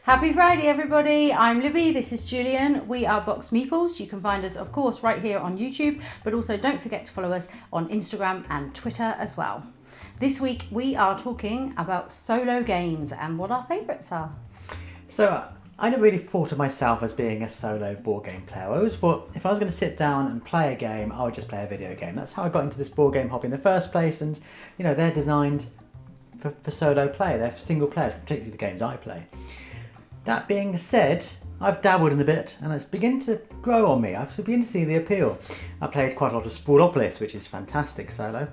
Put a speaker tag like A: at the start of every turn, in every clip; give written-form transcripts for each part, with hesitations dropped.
A: Happy Friday, everybody. I'm Libby, this is Julian. We are BoxedMeeples. You can find us, of course, right here on YouTube, but also don't forget to follow us on Instagram and Twitter as well. This week, we are talking about solo games and what our favourites are.
B: So, I never really thought of myself as being a solo board game player. I always thought if I was going to sit down and play a game, I would just play a video game. That's how I got into this board game hobby in the first place, and you know, they're designed for solo play. They're single player, particularly the games I play. That being said, I've dabbled in a bit and it's beginning to grow on me. I've begun to see the appeal. I played quite a lot of Sportopolis, which is fantastic solo.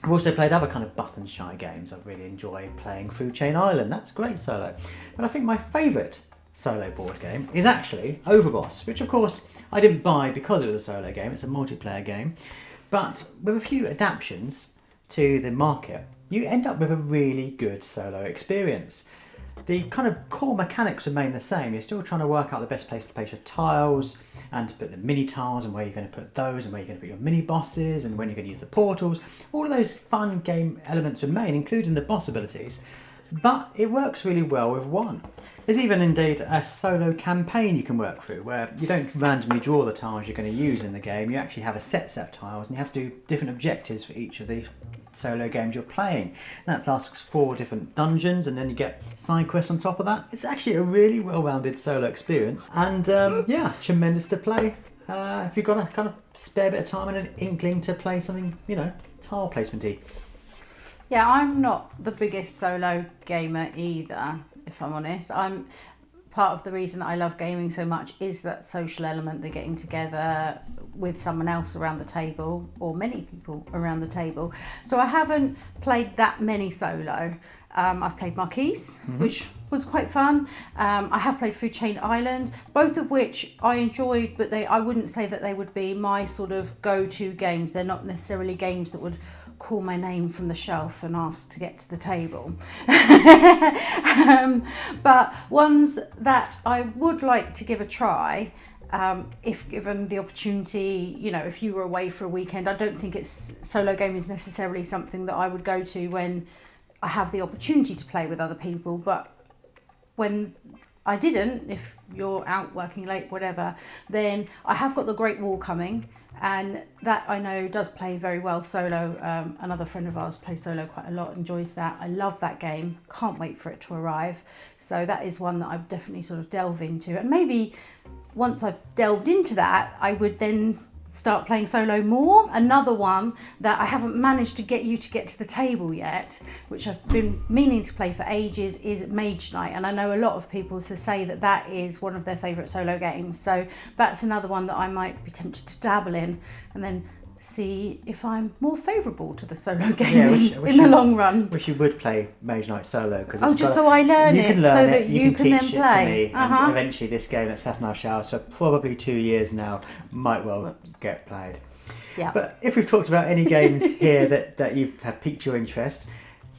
B: I've also played other kind of button shy games. I really enjoy playing Food Chain Island. That's great solo. But I think my favourite solo board game is actually Overboss, which of course I didn't buy because it was a solo game. It's a multiplayer game. But with a few adaptations to the market, you end up with a really good solo experience. The kind of core mechanics remain the same. You're still trying to work out the best place to place your tiles and to put the mini tiles and where you're going to put those and where you're going to put your mini bosses and when you're going to use the portals. All of those fun game elements remain, including the boss abilities, but it works really well with one. There's even indeed a solo campaign you can work through where you don't randomly draw the tiles you're going to use in the game. You actually have a set of tiles and you have to do different objectives for each of the solo games you're playing. That asks 4 different dungeons and then you get side quests on top of that. It's actually a really well-rounded solo experience and yeah, tremendous to play if you've got a kind of spare bit of time and an inkling to play something, you know, tile placement-y.
A: Yeah, I'm not the biggest solo gamer either, if I'm honest. Part of the reason I love gaming so much is that social element, the getting together with someone else around the table or many people around the table. So I haven't played that many solo. I've played Maquis, which was quite fun. I have played Food Chain Island, both of which I enjoyed, but I wouldn't say that they would be my sort of go-to games. They're not necessarily games that would call my name from the shelf and ask to get to the table. But ones that I would like to give a try, if given the opportunity, you know, if you were away for a weekend. I don't think solo game is necessarily something that I would go to when I have the opportunity to play with other people, but when I didn't, if you're out working late, whatever, then I have got the Great Wall coming, and that I know does play very well solo. Another friend of ours plays solo quite a lot, enjoys that. I love that game, can't wait for it to arrive. So that is one that I would definitely sort of delve into, and maybe once I've delved into that, I would then start playing solo more. Another one that I haven't managed to get you to get to the table yet, which I've been meaning to play for ages, is Mage Night, and I know a lot of people say that that is one of their favourite solo games, so that's another one that I might be tempted to dabble in and then see if I'm more favourable to the solo game in the long run.
B: Wish you would play Mage Night solo, because
A: so I learn it so that you can then
B: teach
A: play.
B: It to me, and eventually this game that's sat on our shelves for probably 2 years now might well get played.
A: Yeah.
B: But if we've talked about any games here that have piqued your interest,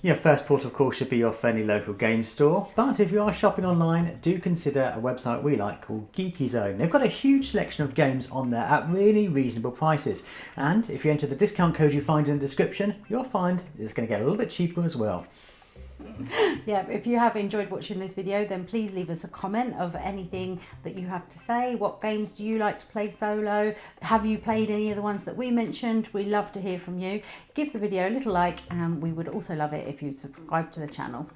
B: your first port of call should be your friendly local game store. But if you are shopping online, do consider a website we like called Geekyzone. They've got a huge selection of games on there at really reasonable prices. And if you enter the discount code you find in the description, you'll find it's going to get a little bit cheaper as well.
A: Yeah, if you have enjoyed watching this video, then please leave us a comment of anything that you have to say. What games do you like to play solo? Have you played any of the ones that we mentioned? We love to hear from you. Give the video a little like, and we would also love it if you'd subscribe to the channel.